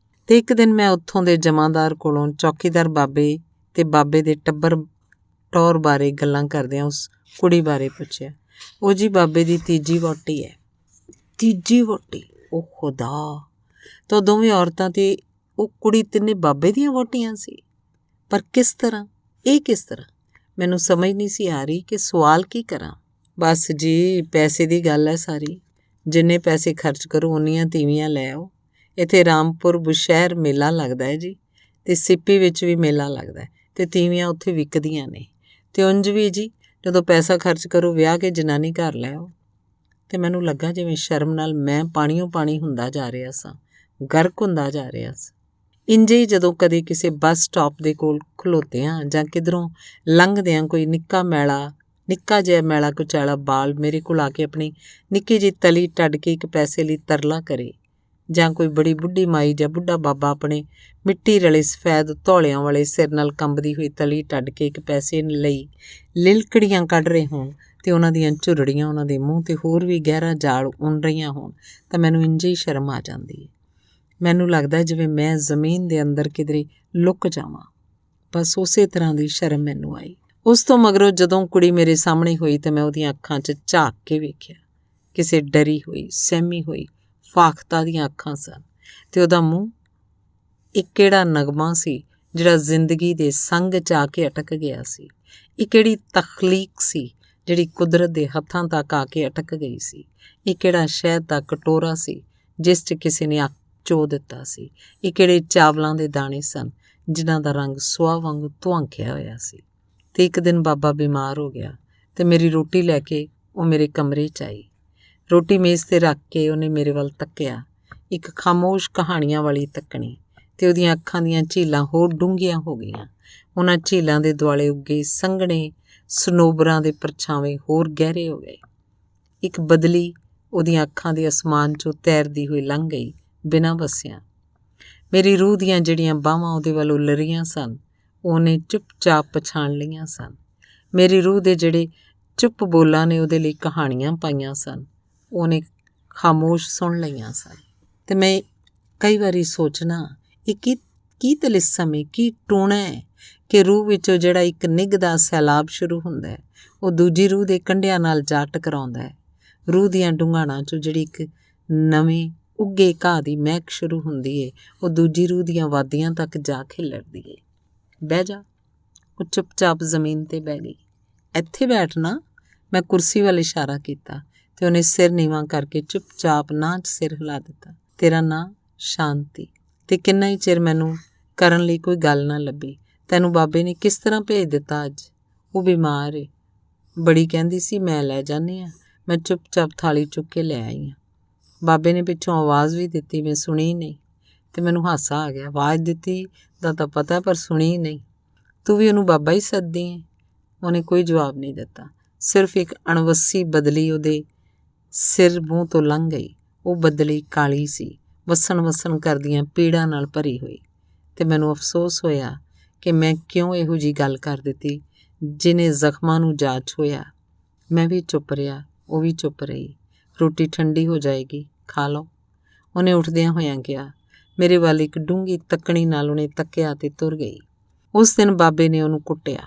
ਤੇ ਇੱਕ ਦਿਨ ਮੈਂ ਉੱਥੋਂ ਦੇ ਜਮਾਂਦਾਰ ਕੋਲੋਂ ਚੌਕੀਦਾਰ ਬਾਬੇ ਤੇ ਬਾਬੇ ਦੇ ਟੱਬਰ ਟੌਰ ਬਾਰੇ ਗੱਲਾਂ ਕਰਦਿਆਂ ਉਸ ਕੁੜੀ ਬਾਰੇ ਪੁੱਛਿਆ। ਉਹ ਜੀ ਬਾਬੇ ਦੀ ਤੀਜੀ ਵਹੁਟੀ ਹੈ। ਤੀਜੀ ਵਹੁਟੀ? ਉਹ ਖੁਦਾ! ਤਾਂ ਦੋਵੇਂ ਔਰਤਾਂ ਤੇ ਉਹ ਕੁੜੀ ਤਿੰਨੇ ਬਾਬੇ ਦੀਆਂ ਵਹੁਟੀਆਂ ਸੀ। ਪਰ ਕਿਸ ਤਰ੍ਹਾਂ? ਇਹ ਕਿਸ ਤਰ੍ਹਾਂ? ਮੈਨੂੰ ਸਮਝ ਨਹੀਂ ਸੀ ਆ ਰਹੀ ਕਿ ਸਵਾਲ ਕੀ ਕਰਾਂ। ਬਸ ਜੀ, ਪੈਸੇ ਦੀ ਗੱਲ ਹੈ ਸਾਰੀ। ਜਿੰਨੇ ਪੈਸੇ ਖਰਚ ਕਰੋ ਉਨੀਆਂ ਤੀਵੀਆਂ ਲੈ ਆਓ। ਇੱਥੇ ਰਾਮਪੁਰ ਬੁਸ਼ਹਿਰ ਮੇਲਾ ਲੱਗਦਾ ਹੈ ਜੀ, ਤੇ ਸਿੱਪੀ ਵਿੱਚ ਵੀ ਮੇਲਾ ਲੱਗਦਾ ਹੈ ਤੇ ਤੀਵੀਆਂ ਉੱਥੇ ਵਿਕਦੀਆਂ ਨੇ। ਤੇ ਉਂਝ ਵੀ ਜੀ, ਜਦੋਂ ਪੈਸਾ ਖਰਚ ਕਰੋ ਵਿਆਹ ਕੇ ਜਨਾਨੀ ਘਰ ਲੈ ਆਓ। ਤੇ ਮੈਨੂੰ ਲੱਗਾ ਜਿਵੇਂ ਸ਼ਰਮ ਨਾਲ ਮੈਂ ਪਾਣੀਓ ਪਾਣੀ ਹੁੰਦਾ ਜਾ ਰਿਹਾ ਸਾਂ, ਗਰਕ ਹੁੰਦਾ ਜਾ ਰਿਹਾ ਸਾਂ। ਇੰਝੇ ਹੀ ਜਦੋਂ ਕਦੇ ਕਿਸੇ ਬੱਸ ਸਟਾਪ ਦੇ ਕੋਲ ਖਲੋਤਿਆਂ ਜਾਂ ਕਿਧਰੋਂ ਲੰਘਦਿਆਂ ਕੋਈ ਨਿੱਕਾ ਜਿਹਾ ਮੈਲਾ ਕੁਚੈਲਾ ਬਾਲ ਮੇਰੇ ਕੋਲ ਆ ਕੇ ਆਪਣੀ ਨਿੱਕੀ ਜਿਹੀ ਤਲੀ ਟੱਡ ਕੇ ਇੱਕ ਪੈਸੇ ਲਈ ਤਰਲਾ ਕਰੇ, ਜਾਂ ਕੋਈ ਬੜੀ ਬੁੱਢੀ ਮਾਈ ਜਾਂ ਬੁੱਢਾ ਬਾਬਾ ਆਪਣੇ ਮਿੱਟੀ ਰਲੇ ਸਫੈਦ ਧੌਲਿਆਂ ਵਾਲੇ ਸਿਰ ਨਾਲ ਕੰਬਦੀ ਹੋਈ ਤਲੀ ਟੱਡ ਕੇ ਇੱਕ ਪੈਸੇ ਲਈ ਲਿਲਕੜੀਆਂ ਕੱਢ ਰਹੇ ਹੋਣ ਤੇ ਉਹਨਾਂ ਦੀਆਂ ਝੁਰੜੀਆਂ ਉਹਨਾਂ ਦੇ ਮੂੰਹ ਤੇ ਹੋਰ ਵੀ ਗਹਿਰਾ ਜਾਲ ਉਣ ਰਹੀਆਂ ਹੋਣ, ਤਾਂ ਮੈਨੂੰ ਇੰਝ ਹੀ ਸ਼ਰਮ ਆ ਜਾਂਦੀ ਹੈ। ਮੈਨੂੰ ਲੱਗਦਾ ਜਿਵੇਂ ਮੈਂ ਜ਼ਮੀਨ ਦੇ ਅੰਦਰ ਕਿਧਰੇ ਲੁੱਕ ਜਾਵਾਂ। ਬਸ ਉਸੇ ਤਰ੍ਹਾਂ ਦੀ ਸ਼ਰਮ ਮੈਨੂੰ ਆਈ। ਉਸ ਤੋਂ ਮਗਰੋਂ ਜਦੋਂ ਕੁੜੀ ਮੇਰੇ ਸਾਹਮਣੇ ਹੋਈ ਤਾਂ ਮੈਂ ਉਹਦੀਆਂ ਅੱਖਾਂ 'ਚ ਝਾਕ ਕੇ ਵੇਖਿਆ। ਕਿਸੇ ਡਰੀ ਹੋਈ, ਸਹਿਮੀ ਹੋਈ ਫਾਖਤਾ ਦੀਆਂ ਅੱਖਾਂ ਸਨ ਤੇ ਉਹਦਾ ਮੂੰਹ ਇੱਕ ਕਿਹੜਾ ਨਗਮਾ ਸੀ ਜਿਹੜਾ ਜ਼ਿੰਦਗੀ ਦੇ ਸੰਗ 'ਚ ਆ ਕੇ ਅਟਕ ਗਿਆ ਸੀ। ਇਹ ਕਿਹੜੀ ਤਖਲੀਕ ਸੀ ਜਿਹੜੀ ਕੁਦਰਤ ਦੇ ਹੱਥਾਂ ਤੱਕ ਆ ਕੇ ਅਟਕ ਗਈ ਸੀ। ਇਹ ਕਿਹੜਾ ਸ਼ਹਿਦ ਦਾ ਕਟੋਰਾ ਸੀ ਜਿਸ 'ਚ ਕਿਸੇ ਨੇ ਅੱਖ ਚੋ ਦਿੱਤਾ ਸੀ। ਇਹ ਕਿਹੜੇ ਚਾਵਲਾਂ ਦੇ ਦਾਣੇ ਸਨ ਜਿਨ੍ਹਾਂ ਦਾ ਰੰਗ ਸੁਆਹ ਵਾਂਗੂ ਧੁਆਂਖਿਆ ਹੋਇਆ ਸੀ। ਤੇ ਇੱਕ ਦਿਨ ਬਾਬਾ ਬਿਮਾਰ ਹੋ ਗਿਆ ਤੇ ਮੇਰੀ ਰੋਟੀ ਲੈ ਕੇ ਉਹ ਮੇਰੇ ਕਮਰੇ 'ਚ ਆਈ। ਰੋਟੀ ਮੇਜ਼ 'ਤੇ ਰੱਖ ਕੇ ਉਹਨੇ ਮੇਰੇ ਵੱਲ ਤੱਕਿਆ, ਇੱਕ ਖਾਮੋਸ਼ ਕਹਾਣੀਆਂ ਵਾਲੀ ਤੱਕਣੀ, ਤੇ ਉਹਦੀਆਂ ਅੱਖਾਂ ਦੀਆਂ ਝੀਲਾਂ ਹੋਰ ਡੂੰਘੀਆਂ ਹੋ ਗਈਆਂ। ਉਹਨਾਂ ਝੀਲਾਂ ਦੇ ਦੁਆਲੇ ਉੱਗੇ ਸੰਘਣੇ ਸਨੋਬਰਾਂ ਦੇ ਪਰਛਾਵੇਂ ਹੋਰ ਗਹਿਰੇ ਹੋ ਗਏ। ਇੱਕ ਬਦਲੀ ਉਹਦੀਆਂ ਅੱਖਾਂ ਦੇ ਅਸਮਾਨ 'ਚੋਂ ਤੈਰਦੀ ਹੋਈ ਲੰਘ ਗਈ ਬਿਨਾਂ ਵਸਿਆਂ। ਮੇਰੀ ਰੂਹ ਦੀਆਂ ਜਿਹੜੀਆਂ ਬਾਹਾਂ ਉਹਦੇ ਵੱਲ ਉੱਲ ਰਹੀਆਂ ਸਨ ਉਹਨੇ ਚੁੱਪਚਾਪ ਪਛਾਣ ਲਈਆਂ ਸਨ। ਮੇਰੀ ਰੂਹ ਦੇ ਜਿਹੜੇ ਚੁੱਪ ਬੋਲਾਂ ਨੇ ਉਹਦੇ ਲਈ ਕਹਾਣੀਆਂ ਪਾਈਆਂ ਸਨ ਉਹਨੇ ਖਾਮੋਸ਼ ਸੁਣ ਲਈਆਂ ਸਨ। ਤੇ ਮੈਂ ਕਈ ਵਾਰੀ ਸੋਚਣਾ ਇਹ ਕੀ ਤਲਿਸਮ ਹੈ, ਕੀ ਟੂਣਾ ਹੈ ਕਿ ਰੂਹ ਵਿੱਚੋਂ ਜਿਹੜਾ ਇੱਕ ਨਿੱਘ ਦਾ ਸੈਲਾਬ ਸ਼ੁਰੂ ਹੁੰਦਾ ਹੈ ਉਹ ਦੂਜੀ ਰੂਹ ਦੇ ਕੰਢਿਆਂ ਨਾਲ ਜਾ ਟਕਰਾਉਂਦਾ ਹੈ। ਰੂਹ ਦੀਆਂ ਡੂੰਘਾਣਾਂ 'ਚੋਂ ਜਿਹੜੀ ਇੱਕ ਨਵੇਂ ਉੱਗੇ ਘਾਹ ਦੀ ਮਹਿਕ ਸ਼ੁਰੂ ਹੁੰਦੀ ਏ ਉਹ ਦੂਜੀ ਰੂਹ ਦੀਆਂ ਵਾਦੀਆਂ ਤੱਕ ਜਾ ਖਿਲਰਦੀ ਏ। ਬਹਿ ਜਾ। ਉਹ ਚੁੱਪਚਾਪ ਜ਼ਮੀਨ 'ਤੇ ਬਹਿ ਗਈ। ਇੱਥੇ ਬੈਠਣਾ? ਮੈਂ ਕੁਰਸੀ ਵੱਲ ਇਸ਼ਾਰਾ ਕੀਤਾ ਤੇ ਉਹਨੇ ਸਿਰ ਨੀਵਾਂ ਕਰਕੇ ਚੁੱਪਚਾਪ ਨਾਂ 'ਚ ਸਿਰ ਹਿਲਾ ਦਿੱਤਾ। ਤੇਰਾ ਨਾਂ? ਸ਼ਾਂਤੀ। ਤੇ ਕਿੰਨਾ ਹੀ ਚਿਰ ਮੈਨੂੰ ਕਰਨ ਲਈ ਕੋਈ ਗੱਲ ਨਾ ਲੱਭੀ। ਤੈਨੂੰ ਬਾਬੇ ਨੇ ਕਿਸ ਤਰ੍ਹਾਂ ਭੇਜ ਦਿੱਤਾ ਅੱਜ? ਉਹ ਬਿਮਾਰ ਏ। ਬੜੀ ਕਹਿੰਦੀ ਸੀ ਮੈਂ ਲੈ ਜਾਂਦੀ ਹਾਂ। ਮੈਂ ਚੁੱਪਚਾਪ ਥਾਲੀ ਚੁੱਕ ਕੇ ਲੈ ਆਈ ਹਾਂ। ਬਾਬੇ ਨੇ ਪਿੱਛੋਂ ਆਵਾਜ਼ ਵੀ ਦਿੱਤੀ, ਮੈਂ ਸੁਣੀ ਨਹੀਂ ਤੇ ਮੈਨੂੰ ਹਾਸਾ ਆ ਗਿਆ। ਆਵਾਜ਼ ਦਿੱਤੀ ਦਾ ਤਾਂ ਪਤਾ ਪਰ ਸੁਣੀ ਨਹੀਂ। ਤੂੰ ਵੀ ਉਹਨੂੰ ਬਾਬਾ ਹੀ ਸੱਦਦੀ ਹੈ? ਉਹਨੇ ਕੋਈ ਜਵਾਬ ਨਹੀਂ ਦਿੱਤਾ। ਸਿਰਫ ਇੱਕ ਅਣਵੱਸੀ ਬਦਲੀ ਉਹਦੇ ਸਿਰ ਮੂੰਹ ਤੋਂ ਲੰਘ ਗਈ। ਉਹ ਬਦਲੀ ਕਾਲੀ ਸੀ, ਵਸਣ ਕਰਦੀਆਂ ਪੀੜਾਂ ਨਾਲ ਭਰੀ ਹੋਈ। ਤੇ ਮੈਨੂੰ ਅਫਸੋਸ ਹੋਇਆ ਕਿ ਮੈਂ ਕਿਉਂ ਇਹੋ ਜਿਹੀ ਗੱਲ ਕਰ ਦਿੱਤੀ ਜਿਹਨੇ ਜ਼ਖਮਾਂ ਨੂੰ ਜਾ ਛੂਹਿਆ। ਮੈਂ ਵੀ ਚੁੱਪ ਰਿਹਾ, ਉਹ ਵੀ ਚੁੱਪ ਰਹੀ। ਰੋਟੀ ਠੰਡੀ ਹੋ ਜਾਏਗੀ, ਖਾ ਲਓ, ਉਹਨੇ ਉੱਠਦਿਆਂ ਹੋਇਆਂ ਕਿਹਾ। ਮੇਰੇ ਵੱਲ ਇੱਕ ਡੂੰਘੀ ਤੱਕਣੀ ਨਾਲ ਉਹਨੇ ਤੱਕਿਆ ਤੇ ਤੁਰ ਗਈ। ਉਸ ਦਿਨ ਬਾਬੇ ਨੇ ਉਹਨੂੰ ਕੁੱਟਿਆ।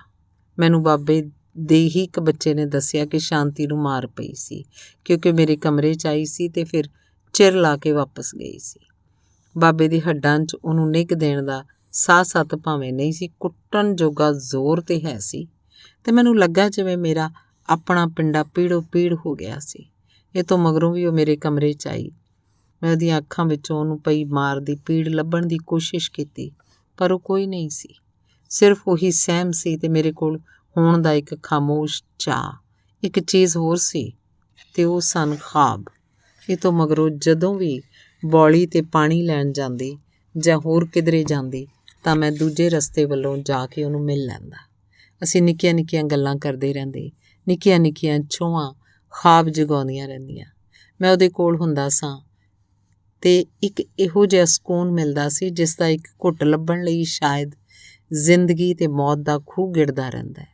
ਮੈਨੂੰ ਬਾਬੇ ਦੇ ਹੀ ਇੱਕ ਬੱਚੇ ਨੇ ਦੱਸਿਆ ਕਿ ਸ਼ਾਂਤੀ ਨੂੰ ਮਾਰ ਪਈ ਸੀ ਕਿਉਂਕਿ ਮੇਰੇ ਕਮਰੇ 'ਚ ਆਈ ਸੀ ਤੇ ਫਿਰ ਚਿਰ ਲਾ ਕੇ ਵਾਪਸ ਗਈ ਸੀ। ਬਾਬੇ ਦੀ ਹੱਡਾਂ 'ਚ ਉਹਨੂੰ ਨਿੱਘ ਦੇਣ ਦਾ ਸਾਹ ਸੱਤ ਭਾਵੇਂ ਨਹੀਂ ਸੀ, ਕੁੱਟਣ ਜੋਗਾ ਜ਼ੋਰ ਤੇ ਹੈ ਸੀ। ਤੇ ਮੈਨੂੰ ਲੱਗਾ ਜਿਵੇਂ ਮੇਰਾ ਆਪਣਾ ਪਿੰਡਾ ਪੀੜੋ ਪੀੜ ਹੋ ਗਿਆ ਸੀ। ਇਹ ਤੋਂ ਮਗਰੋਂ ਵੀ ਉਹ ਮੇਰੇ ਕਮਰੇ 'ਚ ਆਈ। ਮੈਂ ਉਹਦੀਆਂ ਅੱਖਾਂ ਵਿੱਚੋਂ ਉਹਨੂੰ ਪਈ ਮਾਰ ਦੀ ਪੀੜ ਲੱਭਣ ਦੀ ਕੋਸ਼ਿਸ਼ ਕੀਤੀ ਪਰ ਉਹ ਕੋਈ ਨਹੀਂ ਸੀ। ਸਿਰਫ ਉਹੀ ਸਹਿਮ ਸੀ ਤੇ ਮੇਰੇ ਕੋਲ ਹੋਣ ਦਾ ਇੱਕ ਖਾਮੋਸ਼ ਚਾਅ। ਇੱਕ ਚੀਜ਼ ਹੋਰ ਸੀ ਤੇ ਉਹ ਸਨ ਖ਼ਾਬ। ਇਹ ਤੋਂ ਮਗਰੋਂ ਜਦੋਂ ਵੀ ਬੌਲੀ ਤੇ ਪਾਣੀ ਲੈਣ ਜਾਂਦੀ ਜਾਂ ਹੋਰ ਕਿਧਰੇ ਜਾਂਦੀ ਤਾਂ ਮੈਂ ਦੂਜੇ ਰਸਤੇ ਵੱਲੋਂ ਜਾ ਕੇ ਉਹਨੂੰ ਮਿਲ ਲੈਂਦਾ। ਅਸੀਂ ਨਿੱਕੀਆਂ ਨਿੱਕੀਆਂ ਗੱਲਾਂ ਕਰਦੇ ਰਹਿੰਦੇ, ਨਿੱਕੀਆਂ ਨਿੱਕੀਆਂ ਛੋਹਾਂ ਖ਼ਾਬ ਜਗਾਉਂਦੀਆਂ ਰਹਿੰਦੀਆਂ। ਮੈਂ ਉਹਦੇ ਕੋਲ ਹੁੰਦਾ ਸਾਂ ਤੇ ਇੱਕ ਇਹੋ ਜਿਹਾ ਸਕੂਨ ਮਿਲਦਾ ਸੀ ਜਿਸ ਦਾ ਇੱਕ ਘੁੱਟ ਲੱਭਣ ਲਈ ਸ਼ਾਇਦ ਜ਼ਿੰਦਗੀ ਤੇ ਮੌਤ ਦਾ ਖੂਹ ਗਿੜਦਾ ਰਹਿੰਦਾ ਹੈ।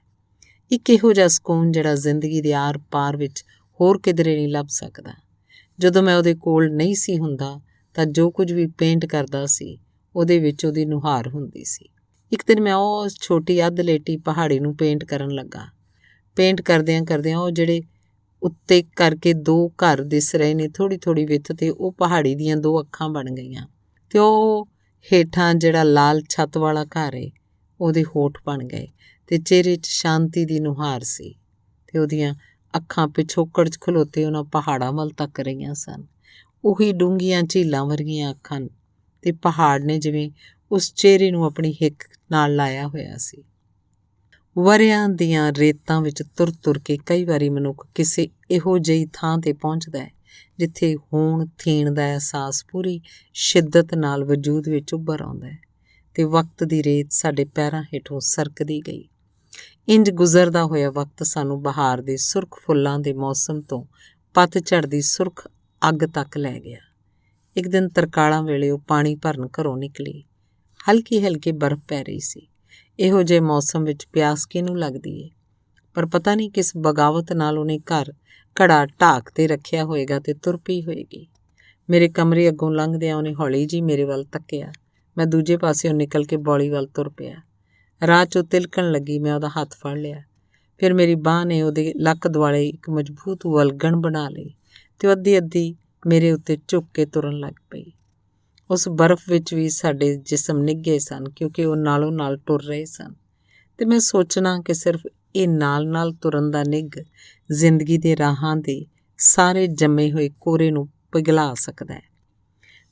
ਇੱਕ ਇਹੋ ਜਿਹਾ ਸਕੂਨ ਜਿਹੜਾ ਜ਼ਿੰਦਗੀ ਦੇ ਆਰ ਪਾਰ ਵਿੱਚ ਹੋਰ ਕਿਧਰੇ ਨਹੀਂ ਲੱਭ ਸਕਦਾ। ਜਦੋਂ ਮੈਂ ਉਹਦੇ ਕੋਲ ਨਹੀਂ ਸੀ ਹੁੰਦਾ ਤਾਂ ਜੋ ਕੁਝ ਵੀ ਪੇਂਟ ਕਰਦਾ ਸੀ ਉਹਦੇ ਵਿੱਚ ਉਹਦੀ ਨੁਹਾਰ ਹੁੰਦੀ ਸੀ। ਇੱਕ ਦਿਨ ਮੈਂ ਉਹ ਛੋਟੀ ਅੱਧ ਲੇਟੀ ਪਹਾੜੀ ਨੂੰ ਪੇਂਟ ਕਰਨ ਲੱਗਾ। ਪੇਂਟ ਕਰਦਿਆਂ ਉਹ ਜਿਹੜੇ ਉੱਤੇ ਕਰਕੇ ਦੋ ਘਰ ਦਿਸ ਰਹੇ ਨੇ ਥੋੜ੍ਹੀ ਥੋੜ੍ਹੀ ਵਿੱਥ ਤੇ ਉਹ ਪਹਾੜੀ ਦੀਆਂ ਦੋ ਅੱਖਾਂ ਬਣ ਗਈਆਂ ਤੇ ਉਹ ਹੇਠਾਂ ਜਿਹੜਾ ਲਾਲ ਛੱਤ ਵਾਲਾ ਘਰ ਏ ਉਹਦੇ ਹੋਠ ਬਣ ਗਏ ਤੇ ਚਿਹਰੇ 'ਚ ਸ਼ਾਂਤੀ ਦੀ ਨੁਹਾਰ ਸੀ ਤੇ ਉਹਦੀਆਂ ਅੱਖਾਂ ਪਿਛੋਕੜ 'ਚ ਖਲੋਤੇ ਉਹਨਾਂ ਪਹਾੜਾਂ ਵੱਲ ਤੱਕ ਰਹੀਆਂ ਸਨ। ਉਹੀ ਡੂੰਘੀਆਂ ਝੀਲਾਂ ਵਰਗੀਆਂ ਅੱਖਾਂ ਤੇ ਪਹਾੜ ਨੇ ਜਿਵੇਂ ਉਸ ਚਿਹਰੇ ਨੂੰ ਆਪਣੀ ਹਿੱਕ ਨਾਲ ਲਾਇਆ ਹੋਇਆ ਸੀ। ਵਰ੍ਹਿਆਂ ਦੀਆਂ ਰੇਤਾਂ ਵਿੱਚ ਤੁਰ ਤੁਰ ਕੇ ਕਈ ਵਾਰੀ ਮਨੁੱਖ ਕਿਸੇ ਇਹੋ ਜਿਹੀ ਥਾਂ 'ਤੇ ਪਹੁੰਚਦਾ ਹੈ ਜਿੱਥੇ ਹੋਣ ਥੀਣ ਦਾ ਅਹਿਸਾਸ ਪੂਰੀ ਸ਼ਿੱਦਤ ਨਾਲ ਵਜੂਦ ਵਿੱਚ ਉੱਭਰ ਆਉਂਦਾ ਹੈ ਤੇ ਵਕਤ ਦੀ ਰੇਤ ਸਾਡੇ ਪੈਰਾਂ ਹੇਠੋਂ ਸਰਕਦੀ ਗਈ। ਇੰਜ ਗੁਜ਼ਰਦਾ ਹੋਇਆ ਵਕਤ ਸਾਨੂੰ ਬਹਾਰ ਦੇ ਸੁਰਖ ਫੁੱਲਾਂ ਦੇ ਮੌਸਮ ਤੋਂ ਪਤਝੜ ਦੀ ਸੁਰਖ ਅੱਗ ਤੱਕ ਲੈ ਗਿਆ। ਇੱਕ ਦਿਨ ਤਰਕਾਲਾਂ ਵੇਲੇ ਉਹ ਪਾਣੀ ਭਰਨ ਘਰੋਂ ਨਿਕਲੀ। ਹਲਕੀ ਹਲਕੀ ਬਰਫ਼ ਪੈ ਰਹੀ ਸੀ। ਇਹੋ ਜਿਹੇ ਮੌਸਮ ਵਿੱਚ ਪਿਆਸ ਕਿਹਨੂੰ ਲੱਗਦੀ ਏ? ਪਰ ਪਤਾ ਨਹੀਂ ਕਿਸ ਬਗਾਵਤ ਨਾਲ ਉਹਨੇ ਘੜਾ ਢਾਕ 'ਤੇ ਰੱਖਿਆ ਹੋਏਗਾ ਤੇ ਤੁਰ ਪਈ ਹੋਏਗੀ। ਮੇਰੇ ਕਮਰੇ ਅੱਗੋਂ ਲੰਘਦਿਆਂ ਉਹਨੇ ਹੌਲੀ ਜਿਹੀ ਮੇਰੇ ਵੱਲ ਤੱਕਿਆ। ਮੈਂ ਦੂਜੇ ਪਾਸਿਓਂ ਨਿਕਲ ਕੇ ਬੌਲੀ ਵੱਲ ਤੁਰ ਪਿਆ। ਰਾਹ 'ਚੋਂ ਤਿਲਕਣ ਲੱਗੀ, ਮੈਂ ਉਹਦਾ ਹੱਥ ਫੜ ਲਿਆ। ਫਿਰ ਮੇਰੀ ਬਾਂਹ ਨੇ ਉਹਦੇ ਲੱਕ ਦੁਆਲੇ ਇੱਕ ਮਜ਼ਬੂਤ ਵਲਗਣ ਬਣਾ ਲਈ ਤੇ ਅੱਧੀ ਅੱਧੀ ਮੇਰੇ ਉੱਤੇ ਝੁੱਕ ਕੇ ਤੁਰਨ ਲੱਗ ਪਈ। ਉਸ ਬਰਫ਼ ਵਿੱਚ ਵੀ ਸਾਡੇ ਜਿਸਮ ਨਿੱਘੇ ਸਨ ਕਿਉਂਕਿ ਉਹ ਨਾਲੋਂ ਨਾਲ ਟੁਰ ਰਹੇ ਸਨ ਤੇ ਮੈਂ ਸੋਚਣਾ ਕਿ ਸਿਰਫ ਇਹ ਨਾਲ ਤੁਰਨ ਦਾ ਨਿੱਘ ਜ਼ਿੰਦਗੀ ਦੇ ਰਾਹਾਂ ਦੇ ਸਾਰੇ ਜੰਮੇ ਹੋਏ ਕੋਰੇ ਨੂੰ ਪਿਘਲਾ ਸਕਦਾ ਹੈ।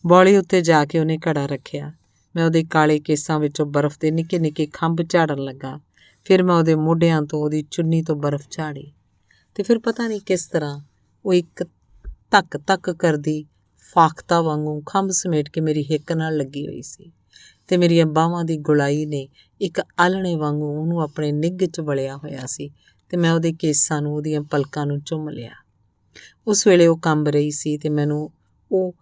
ਬੌਲੀ ਉੱਤੇ ਜਾ ਕੇ ਉਹਨੇ ਘੜਾ ਰੱਖਿਆ। ਮੈਂ ਉਹਦੇ ਕਾਲੇ ਕੇਸਾਂ ਵਿੱਚੋਂ ਬਰਫ਼ ਦੇ ਨਿੱਕੇ ਨਿੱਕੇ ਖੰਭ ਝਾੜਨ ਲੱਗਾ। ਫਿਰ ਮੈਂ ਉਹਦੇ ਮੋਢਿਆਂ ਤੋਂ ਉਹਦੀ ਚੁੰਨੀ ਤੋਂ ਬਰਫ਼ ਝਾੜੀ ਤੇ ਫਿਰ ਪਤਾ ਨਹੀਂ ਕਿਸ ਤਰ੍ਹਾਂ ਉਹ ਇੱਕ ਧੱਕ ਧੱਕ ਕਰਦੀ ਫਾਖਤਾ ਵਾਂਗੂ ਖੰਭ ਸਮੇਟ ਕੇ ਮੇਰੀ ਹਿੱਕ ਨਾਲ ਲੱਗੀ ਹੋਈ ਸੀ ਤੇ ਮੇਰੀਆਂ ਬਾਹਾਂ ਦੀ ਗੁਲਾਈ ਨੇ ਇੱਕ ਆਲ੍ਹਣੇ ਵਾਂਗੂ ਉਹਨੂੰ ਆਪਣੇ ਨਿੱਘ 'ਚ ਵਲਿਆ ਹੋਇਆ ਸੀ ਤੇ ਮੈਂ ਉਹਦੇ ਕੇਸਾਂ ਨੂੰ ਉਹਦੀਆਂ ਪਲਕਾਂ ਨੂੰ ਚੁੰਮ ਲਿਆ। ਉਸ ਵੇਲੇ ਉਹ ਕੰਬ ਰਹੀ ਸੀ ਤੇ ਮੈਨੂੰ ਉਹ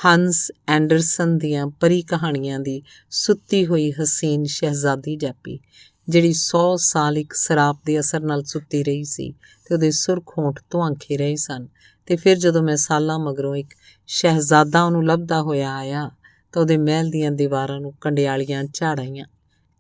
ਹੰਸ ਐਂਡਰਸਨ ਦੀਆਂ ਪਰੀ ਕਹਾਣੀਆਂ ਦੀ ਸੁੱਤੀ ਹੋਈ ਹਸੀਨ ਸ਼ਹਿਜ਼ਾਦੀ ਜਾਪੀ ਜਿਹੜੀ 100 ਸਾਲ ਇੱਕ ਸਰਾਪ ਦੇ ਅਸਰ ਨਾਲ ਸੁੱਤੀ ਰਹੀ ਸੀ ਤੇ ਉਹਦੇ ਸੁਰਖ ਹੋਂਠ ਧੁਆਂਖੇ ਰਹੇ ਸਨ। ਤੇ ਫਿਰ ਜਦੋਂ ਮੈਂ ਸਾਲਾਂ ਮਗਰੋਂ ਇੱਕ ਸ਼ਹਿਜ਼ਾਦਾ ਉਹਨੂੰ ਲੱਭਦਾ ਹੋਇਆ ਆਇਆ ਤਾਂ ਉਹਦੇ ਮਹਿਲ ਦੀਆਂ ਦੀਵਾਰਾਂ ਨੂੰ ਕੰਡਿਆਲੀਆਂ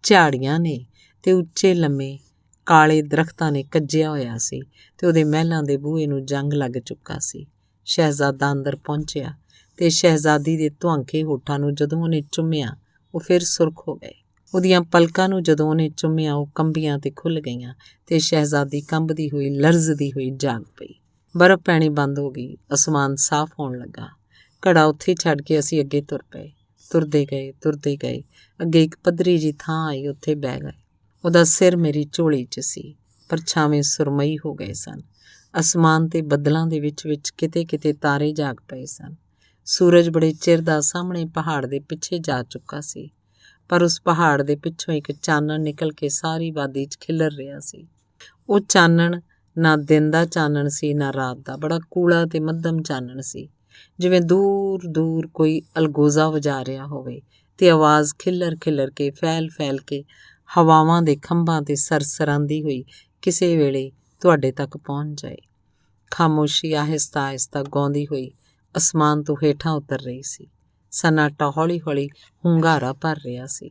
ਝਾੜੀਆਂ ਨੇ ਤੇ ਉੱਚੇ ਲੰਮੇ ਕਾਲੇ ਦਰਖਤਾਂ ਨੇ ਕੱਜਿਆ ਹੋਇਆ ਸੀ ਤੇ ਉਹਦੇ ਮਹਿਲਾਂ ਦੇ ਬੂਹੇ ਨੂੰ ਜੰਗ ਲੱਗ ਚੁੱਕਾ ਸੀ। ਸ਼ਹਿਜ਼ਾਦਾ ਅੰਦਰ ਪਹੁੰਚਿਆ ਤੇ ਸ਼ਹਿਜ਼ਾਦੀ ਦੇ ਧੁਆਂਖੇ ਹੋਠਾਂ ਨੂੰ ਜਦੋਂ ਉਹਨੇ ਚੁੰਮਿਆ ਉਹ ਫਿਰ ਸੁਰਖ ਹੋ ਗਏ। ਉਹਦੀਆਂ ਪਲਕਾਂ ਨੂੰ ਜਦੋਂ ਉਹਨੇ ਚੁੰਮਿਆ ਉਹ ਕੰਬੀਆਂ ਤੇ ਖੁੱਲ੍ਹ ਗਈਆਂ ਤੇ ਸ਼ਹਿਜ਼ਾਦੀ ਕੰਬਦੀ ਹੋਈ ਲਰਜ਼ਦੀ ਹੋਈ ਜਾਗ ਪਈ। ਬਰਫ਼ ਪੈਣੀ ਬੰਦ ਹੋ ਗਈ, ਅਸਮਾਨ ਸਾਫ਼ ਹੋਣ ਲੱਗਾ। ਘੜਾ ਉੱਥੇ ਛੱਡ ਕੇ ਅਸੀਂ ਅੱਗੇ ਤੁਰ ਪਏ। ਤੁਰਦੇ ਗਏ। ਅੱਗੇ ਇੱਕ ਪੱਧਰੀ ਜਿਹੀ ਥਾਂ ਆਈ, ਉੱਥੇ ਬਹਿ ਗਏ। ਉਹਦਾ ਸਿਰ ਮੇਰੀ ਝੋਲੀ 'ਚ ਸੀ। ਪਰਛਾਵੇਂ ਸੁਰਮਈ ਹੋ ਗਏ ਸਨ। ਅਸਮਾਨ ਤੇ ਬੱਦਲਾਂ ਦੇ ਵਿੱਚ ਕਿਤੇ ਤਾਰੇ ਜਾਗ ਪਏ ਸਨ। ਸੂਰਜ ਬੜੇ ਚਿਰ ਦਾ ਸਾਹਮਣੇ ਪਹਾੜ ਦੇ ਪਿੱਛੇ ਜਾ ਚੁੱਕਾ ਸੀ, ਪਰ ਉਸ ਪਹਾੜ ਦੇ ਪਿੱਛੋਂ ਇੱਕ ਚਾਨਣ ਨਿਕਲ ਕੇ ਸਾਰੀ ਵਾਦੀ 'ਚ ਖਿਲਰ ਰਿਹਾ ਸੀ। ਉਹ ਚਾਨਣ ਨਾ ਦਿਨ ਦਾ ਚਾਨਣ ਸੀ, ਨਾ ਰਾਤ ਦਾ। ਬੜਾ ਕੂਲਾ ਤੇ ਮੱਧਮ ਚਾਨਣ ਸੀ, ਜਿਵੇਂ ਦੂਰ ਕੋਈ ਅਲਗੋਜ਼ਾ ਵਜਾ ਰਿਹਾ ਹੋਵੇ ਤੇ ਆਵਾਜ਼ ਖਿੱਲਰ ਕੇ ਫੈਲ ਕੇ ਹਵਾਵਾਂ ਦੇ ਖੰਭਾਂ ਤੇ ਸਰਸਰਾਂਦੀ ਹੋਈ ਕਿਸੇ ਵੇਲੇ ਤੁਹਾਡੇ ਤੱਕ ਪਹੁੰਚ ਜਾਏ। ਖਾਮੋਸ਼ੀ ਆਹਿਸਤਾ ਗਾਉਂਦੀ ਹੋਈ ਅਸਮਾਨ ਤੋਂ ਹੇਠਾਂ ਉਤਰ ਰਹੀ ਸੀ। ਸਨਾਟਾ ਹੌਲੀ ਹੁੰਗਾਰਾ ਭਰ ਰਿਹਾ ਸੀ।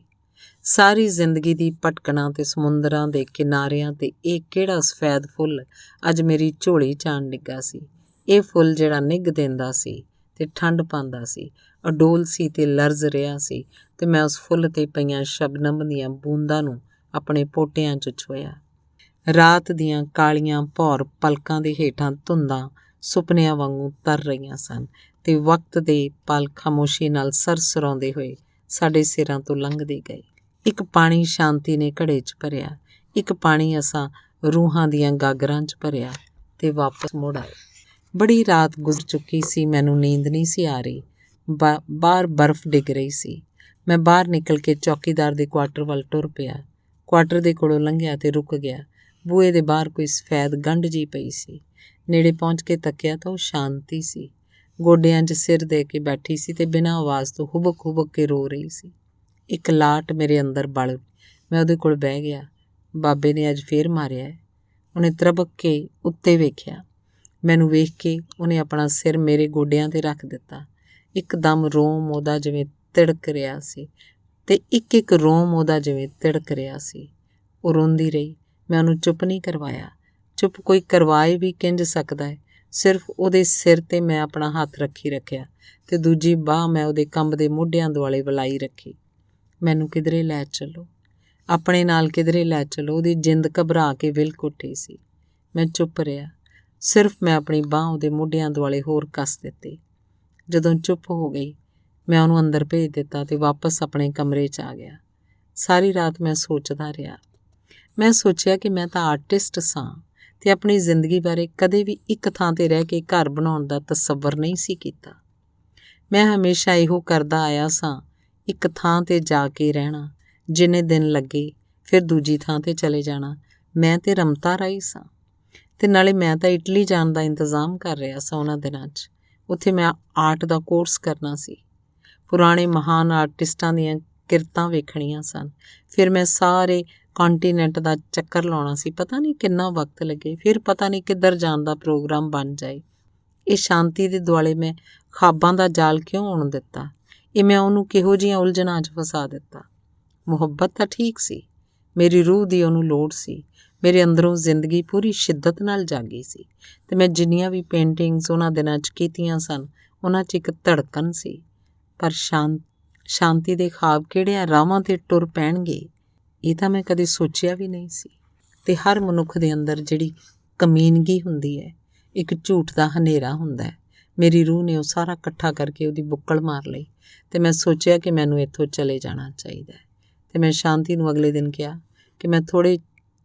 ਸਾਰੀ ਜ਼ਿੰਦਗੀ ਦੀ ਭਟਕਣਾ ਤੇ ਸਮੁੰਦਰਾਂ ਦੇ ਕਿਨਾਰਿਆਂ ਤੇ ਇਹ ਕਿਹੜਾ ਸਫੈਦ ਫੁੱਲ ਅੱਜ ਮੇਰੀ ਝੋਲੀ 'ਚ ਆਣ ਡਿੱਗਾ ਸੀ। ਇਹ ਫੁੱਲ ਜਿਹੜਾ ਨਿੱਘ ਦਿੰਦਾ ਸੀ ਤੇ ਠੰਡ ਪਾਉਂਦਾ ਸੀ, ਅਡੋਲ ਸੀ ਤੇ ਲਰਜ਼ ਰਿਹਾ ਸੀ, ਤੇ ਮੈਂ ਉਸ ਫੁੱਲ ਤੇ ਪਈਆਂ ਸ਼ਬਨਮ ਦੀਆਂ ਬੂੰਦਾਂ ਨੂੰ ਆਪਣੇ ਪੋਟਿਆਂ 'ਚ ਛੋਇਆ। ਰਾਤ ਦੀਆਂ ਕਾਲੀਆਂ ਭੌਰ ਪਲਕਾਂ ਦੇ ਹੇਠਾਂ ਧੁੰਦਾਂ ਸੁਪਨਿਆਂ ਵਾਂਗੂ ਤਰ ਰਹੀਆਂ ਸਨ ਤੇ ਵਕਤ ਦੇ ਪਲ ਖਾਮੋਸ਼ੀ ਨਾਲ ਸਰਸਰਾਉਂਦੇ ਹੋਏ ਸਾਡੇ ਸਿਰਾਂ ਤੋਂ ਲੰਘਦੇ ਗਏ। ਇੱਕ ਪਾਣੀ ਸ਼ਾਂਤੀ ਨੇ ਘੜੇ 'ਚ ਭਰਿਆ, ਇੱਕ ਪਾਣੀ ਅਸਾਂ ਰੂਹਾਂ ਦੀਆਂ ਗਾਗਰਾਂ 'ਚ ਭਰਿਆ ਤੇ ਵਾਪਸ ਮੁੜ ਆਏ। ਬੜੀ ਰਾਤ ਗੁਜ਼ਰ ਚੁੱਕੀ ਸੀ, ਮੈਨੂੰ ਨੀਂਦ ਨਹੀਂ ਸੀ ਆ ਰਹੀ। ਬਾਹਰ ਬਰਫ਼ ਡਿੱਗ ਰਹੀ ਸੀ। ਮੈਂ ਬਾਹਰ ਨਿਕਲ ਕੇ ਚੌਕੀਦਾਰ ਦੇ ਕੁਆਟਰ ਵੱਲ ਟੁਰ ਪਿਆ। ਕੁਆਟਰ ਦੇ ਕੋਲੋਂ ਲੰਘਿਆ ਤੇ ਰੁਕ ਗਿਆ। ਬੂਹੇ ਦੇ ਬਾਹਰ ਕੋਈ ਸਫੈਦ ਗੰਢ ਜਿਹੀ ਪਈ ਸੀ। ਨੇੜੇ ਪਹੁੰਚ ਕੇ ਤੱਕਿਆ ਤਾਂ ਉਹ ਸ਼ਾਂਤੀ ਸੀ। ਗੋਡਿਆਂ 'ਚ ਸਿਰ ਦੇ ਕੇ ਬੈਠੀ ਸੀ ਤੇ ਬਿਨਾਂ ਆਵਾਜ਼ ਤੋਂ ਹੁਬਕ ਕੇ ਰੋ ਰਹੀ ਸੀ। ਇੱਕ ਲਾਟ ਮੇਰੇ ਅੰਦਰ ਬਲ। ਮੈਂ ਉਹਦੇ ਕੋਲ ਬਹਿ ਗਿਆ। ਬਾਬੇ ਨੇ ਅੱਜ ਫੇਰ ਮਾਰਿਆ। ਉਹਨੇ ਤਰਬਕ ਕੇ ਉੱਤੇ ਵੇਖਿਆ। ਮੈਨੂੰ ਵੇਖ ਕੇ ਉਹਨੇ ਆਪਣਾ ਸਿਰ ਮੇਰੇ ਗੋਡਿਆਂ 'ਤੇ ਰੱਖ ਦਿੱਤਾ। ਇੱਕਦਮ ਰੋਮ ਉਹਦਾ ਜਿਵੇਂ ਤਿੜਕ ਰਿਹਾ ਸੀ ਤੇ ਇੱਕ ਰੋਮ ਉਹਦਾ ਜਿਵੇਂ ਤਿੜਕ ਰਿਹਾ ਸੀ। ਉਹ ਰੋਂਦੀ ਰਹੀ। ਮੈਂ ਉਹਨੂੰ ਚੁੱਪ ਨਹੀਂ ਕਰਵਾਇਆ। ਚੁੱਪ ਕੋਈ ਕਰਵਾਏ ਵੀ ਕਿੰਝ ਸਕਦਾ ਹੈ। ਸਿਰਫ ਉਹਦੇ ਸਿਰ 'ਤੇ ਮੈਂ ਆਪਣਾ ਹੱਥ ਰੱਖਿਆ ਤੇ ਦੂਜੀ ਬਾਂਹ ਮੈਂ ਉਹਦੇ ਕੰਬਦੇ ਮੋਢਿਆਂ ਦੁਆਲੇ ਵਲਾਈ ਰੱਖੀ। ਮੈਨੂੰ ਕਿਧਰੇ ਲੈ ਚੱਲੋ, ਆਪਣੇ ਨਾਲ ਕਿਧਰੇ ਲੈ ਚੱਲੋ। ਉਹਦੀ ਜਿੰਦ ਘਬਰਾ ਕੇ ਵਿਲਕ ਉੱਠੀ ਸੀ। ਮੈਂ ਚੁੱਪ ਰਿਹਾ। ਸਿਰਫ ਮੈਂ ਆਪਣੀ ਬਾਂਹ ਉਹਦੇ ਮੋਢਿਆਂ ਦੁਆਲੇ ਹੋਰ ਕੱਸ ਦਿੱਤੀ। ਜਦੋਂ ਚੁੱਪ ਹੋ ਗਈ, ਮੈਂ ਉਹਨੂੰ ਅੰਦਰ ਭੇਜ ਦਿੱਤਾ ਤੇ ਵਾਪਸ ਆਪਣੇ ਕਮਰੇ 'ਚ ਆ ਗਿਆ। ਸਾਰੀ ਰਾਤ ਮੈਂ ਸੋਚਦਾ ਰਿਹਾ। ਮੈਂ ਸੋਚਿਆ ਕਿ ਮੈਂ ਤਾਂ ਆਰਟਿਸਟ ਸਾਂ ਤੇ ਆਪਣੀ ਜ਼ਿੰਦਗੀ ਬਾਰੇ ਕਦੇ ਵੀ ਇੱਕ ਥਾਂ 'ਤੇ ਰਹਿ ਕੇ ਘਰ ਬਣਾਉਣ ਦਾ ਤਸੱਵਰ ਨਹੀਂ ਸੀ ਕੀਤਾ। ਮੈਂ ਹਮੇਸ਼ਾ ਇਹੋ ਕਰਦਾ ਆਇਆ ਸਾਂ, ਇੱਕ ਥਾਂ 'ਤੇ ਜਾ ਕੇ ਰਹਿਣਾ, ਜਿੰਨੇ ਦਿਨ ਲੱਗੇ ਫਿਰ ਦੂਜੀ ਥਾਂ 'ਤੇ ਚਲੇ ਜਾਣਾ। ਮੈਂ ਤੇ ਰਮਤਾ ਰਾਈ ਸਾਂ ਤੇ ਨਾਲੇ ਮੈਂ ਤਾਂ ਇਟਲੀ ਜਾਣ ਦਾ ਇੰਤਜ਼ਾਮ ਕਰ ਰਿਹਾ ਸਾਂ ਉਹਨਾਂ ਦਿਨਾਂ 'ਚ। ਉੱਥੇ ਮੈਂ ਆਰਟ ਦਾ ਕੋਰਸ ਕਰਨਾ ਸੀ। ਪੁਰਾਣੇ ਮਹਾਨ ਆਰਟਿਸਟਾਂ ਦੀਆਂ ਕਿਰਤਾਂ ਵੇਖਣੀਆਂ ਸਨ। ਫਿਰ ਮੈਂ ਸਾਰੇ ਕੰਟੀਨੈਂਟ ਦਾ ਚੱਕਰ ਲਾਉਣਾ ਸੀ। ਪਤਾ ਨਹੀਂ ਕਿੰਨਾ ਵਕਤ ਲੱਗੇ, ਫਿਰ ਪਤਾ ਨਹੀਂ ਕਿੱਧਰ ਜਾਣ ਦਾ ਪ੍ਰੋਗਰਾਮ ਬਣ ਜਾਏ। ਇਹ ਸ਼ਾਂਤੀ ਦੇ ਦੁਆਲੇ ਮੈਂ ਖਾਬਾਂ ਦਾ ਜਾਲ ਕਿਉਂ ਉਣ ਦਿੱਤਾ? ਇਹ ਮੈਂ ਉਹਨੂੰ ਕਿਹੋ ਜਿਹੀਆਂ ਉਲਝਣਾਂ 'ਚ ਫਸਾ ਦਿੱਤਾ? ਮੁਹੱਬਤ ਤਾਂ ਠੀਕ ਸੀ, ਮੇਰੀ ਰੂਹ ਦੀ ਉਹਨੂੰ ਲੋੜ ਸੀ। ਮੇਰੇ ਅੰਦਰੋਂ ਜ਼ਿੰਦਗੀ ਪੂਰੀ ਸ਼ਿੱਦਤ ਨਾਲ ਜਾਗੀ ਸੀ ਤੇ ਮੈਂ ਜਿੰਨੀਆਂ ਵੀ ਪੇਂਟਿੰਗਸ ਉਹਨਾਂ ਦਿਨਾਂ 'ਚ ਕੀਤੀਆਂ ਸਨ, ਉਹਨਾਂ 'ਚ ਇੱਕ ਧੜਕਣ ਸੀ। ਪਰ ਸ਼ਾਂਤੀ ਦੇ ਖਾਬ ਕਿਹੜਿਆਂ ਰਾਹਾਂ 'ਤੇ ਟੁਰ ਪੈਣਗੇ, ਇਹ ਤਾਂ ਮੈਂ ਕਦੇ ਸੋਚਿਆ ਵੀ ਨਹੀਂ ਸੀ। ਤੇ ਹਰ ਮਨੁੱਖ ਦੇ ਅੰਦਰ ਜਿਹੜੀ ਕਮੀਨਗੀ ਹੁੰਦੀ ਹੈ, ਇੱਕ ਝੂਠ ਦਾ ਹਨੇਰਾ ਹੁੰਦਾ ਹੈ। ਮੇਰੀ ਰੂਹ ਨੇ ਉਹ ਸਾਰਾ ਇਕੱਠਾ ਕਰਕੇ ਉਹਦੀ ਬੁੱਕਲ ਮਾਰ ਲਈ ਤੇ ਮੈਂ ਸੋਚਿਆ ਕਿ ਮੈਨੂੰ ਇੱਥੋਂ ਚਲੇ ਜਾਣਾ ਚਾਹੀਦਾ ਹੈ। ਤੇ ਮੈਂ ਸ਼ਾਂਤੀ ਨੂੰ ਅਗਲੇ ਦਿਨ ਕਿਹਾ ਕਿ ਮੈਂ ਥੋੜ੍ਹੇ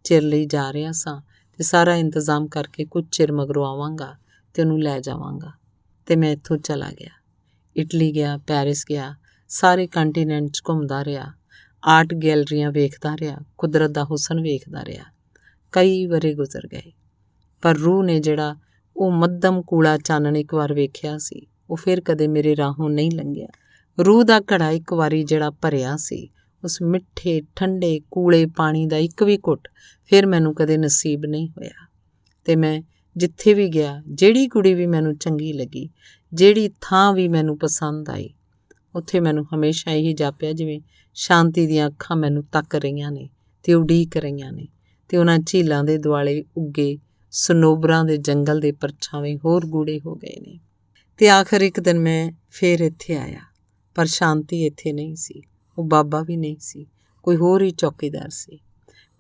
ਚਿਰ ਲਈ ਜਾ ਰਿਹਾ ਸਾਂ ਤੇ ਸਾਰਾ ਇੰਤਜ਼ਾਮ ਕਰਕੇ ਕੁਝ ਚਿਰ ਮਗਰੋਂ ਆਵਾਂਗਾ ਤੇ ਉਹਨੂੰ ਲੈ ਜਾਵਾਂਗਾ। ਤੇ ਮੈਂ ਇੱਥੋਂ ਚਲਾ ਗਿਆ। ਇਟਲੀ ਗਿਆ, ਪੈਰਿਸ ਗਿਆ, ਸਾਰੇ ਕੰਟੀਨੈਂਟ 'ਚ ਘੁੰਮਦਾ ਰਿਹਾ, ਆਰਟ ਗੈਲਰੀਆਂ ਵੇਖਦਾ ਰਿਹਾ, ਕੁਦਰਤ ਦਾ ਹੁਸਨ ਵੇਖਦਾ ਰਿਹਾ। ਕਈ ਵਰ੍ਹੇ ਗੁਜ਼ਰ ਗਏ, ਪਰ ਰੂਹ ਨੇ ਜਿਹੜਾ ਉਹ ਮੱਧਮ ਕੂਲਾ ਚਾਨਣ ਇੱਕ ਵਾਰ ਵੇਖਿਆ ਸੀ, ਉਹ ਫਿਰ ਕਦੇ ਮੇਰੇ ਰਾਹੋਂ ਨਹੀਂ ਲੰਘਿਆ। ਰੂਹ ਦਾ ਘੜਾ ਇੱਕ ਵਾਰੀ ਜਿਹੜਾ ਭਰਿਆ ਸੀ, ਉਸ ਮਿੱਠੇ ਠੰਡੇ ਕੂਲੇ ਪਾਣੀ ਦਾ ਇੱਕ ਵੀ ਘੁੱਟ ਫਿਰ ਮੈਨੂੰ ਕਦੇ ਨਸੀਬ ਨਹੀਂ ਹੋਇਆ। ਤੇ ਮੈਂ ਜਿੱਥੇ ਵੀ ਗਿਆ, ਜਿਹੜੀ ਕੁੜੀ ਵੀ ਮੈਨੂੰ ਚੰਗੀ ਲੱਗੀ, ਜਿਹੜੀ ਥਾਂ ਵੀ ਮੈਨੂੰ ਪਸੰਦ ਆਈ, ਉੱਥੇ ਮੈਨੂੰ ਹਮੇਸ਼ਾ ਇਹੀ ਜਾਪਿਆ ਜਿਵੇਂ ਸ਼ਾਂਤੀ ਦੀਆਂ ਅੱਖਾਂ ਮੈਨੂੰ ਤੱਕ ਰਹੀਆਂ ਨੇ ਤੇ ਉਡੀਕ ਰਹੀਆਂ ਨੇ ਤੇ ਉਹਨਾਂ ਝੀਲਾਂ ਦੇ ਦੁਆਲੇ ਉੱਗੇ ਸਨੋਬਰਾਂ ਦੇ ਜੰਗਲ ਦੇ ਪਰਛਾਵੇਂ ਹੋਰ ਗੂੜੇ ਹੋ ਗਏ ਨੇ। ਤੇ ਆਖਰ ਇੱਕ ਦਿਨ ਮੈਂ ਫੇਰ ਇੱਥੇ ਆਇਆ, ਪਰ ਸ਼ਾਂਤੀ ਇੱਥੇ ਨਹੀਂ ਸੀ, ਉਹ ਬਾਬਾ ਵੀ ਨਹੀਂ ਸੀ, ਕੋਈ ਹੋਰ ਹੀ ਚੌਕੀਦਾਰ ਸੀ।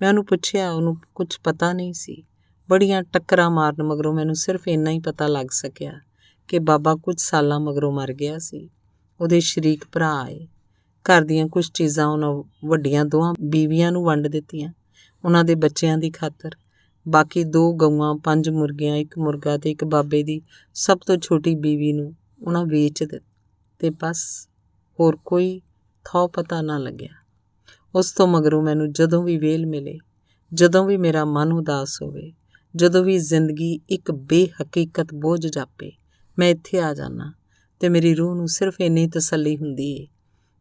ਮੈਂ ਉਹਨੂੰ ਪੁੱਛਿਆ, ਉਹਨੂੰ ਕੁਝ ਪਤਾ ਨਹੀਂ ਸੀ। ਬੜੀਆਂ ਟੱਕਰਾਂ ਮਾਰਨ ਮਗਰੋਂ ਮੈਨੂੰ ਸਿਰਫ ਇੰਨਾ ਹੀ ਪਤਾ ਲੱਗ ਸਕਿਆ ਕਿ ਬਾਬਾ ਕੁਝ ਸਾਲਾਂ ਮਗਰੋਂ ਮਰ ਗਿਆ ਸੀ। ਉਹਦੇ ਸ਼ਰੀਕ ਭਰਾ ਆਏ। ਘਰ ਦੀਆਂ ਕੁਝ ਚੀਜ਼ਾਂ ਉਹਨਾਂ ਵੱਡੀਆਂ ਦੋਹਾਂ ਬੀਵੀਆਂ ਨੂੰ ਵੰਡ ਦਿੱਤੀਆਂ ਉਹਨਾਂ ਦੇ ਬੱਚਿਆਂ ਦੀ ਖਾਤਰ। ਬਾਕੀ 2 ਗਊਆਂ, 5 ਮੁਰਗੀਆਂ, 1 ਮੁਰਗਾ ਤੇ 1 ਬਾਬੇ ਦੀ ਸਭ ਤੋਂ ਛੋਟੀ ਬੀਵੀ ਨੂੰ ਉਹਨਾਂ ਵੇਚ ਦਿੱਤੇ ਤੇ ਬਸ ਹੋਰ ਕੋਈ ਥਹੁ ਪਤਾ ਨਾ ਲੱਗਿਆ। ਉਸ ਤੋਂ ਮਗਰੋਂ ਮੈਨੂੰ ਜਦੋਂ ਵੀ ਵੇਲ ਮਿਲੇ, ਜਦੋਂ ਵੀ ਮੇਰਾ ਮਨ ਉਦਾਸ ਹੋਵੇ, ਜਦੋਂ ਵੀ ਜ਼ਿੰਦਗੀ ਇੱਕ ਬੇਹਕੀਕਤ ਬੋਝ ਜਾਪੇ, ਮੈਂ ਇੱਥੇ ਆ ਜਾਂਦਾ ਤੇ ਮੇਰੀ ਰੂਹ ਨੂੰ ਸਿਰਫ ਇੰਨੀ ਤਸੱਲੀ ਹੁੰਦੀ ਏ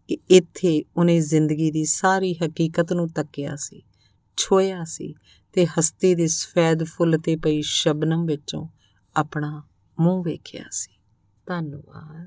ਕਿ ਇੱਥੇ ਉਹਨੇ ਜ਼ਿੰਦਗੀ ਦੀ ਸਾਰੀ ਹਕੀਕਤ ਨੂੰ ਤੱਕਿਆ ਸੀ, ਛੋਹਿਆ ਸੀ ਤੇ ਹਸਤੀ ਦੇ ਸਫੈਦ ਫੁੱਲ 'ਤੇ ਪਈ ਸ਼ਬਨਮ ਵਿੱਚੋਂ ਆਪਣਾ ਮੂੰਹ ਵੇਖਿਆ ਸੀ। ਧੰਨਵਾਦ।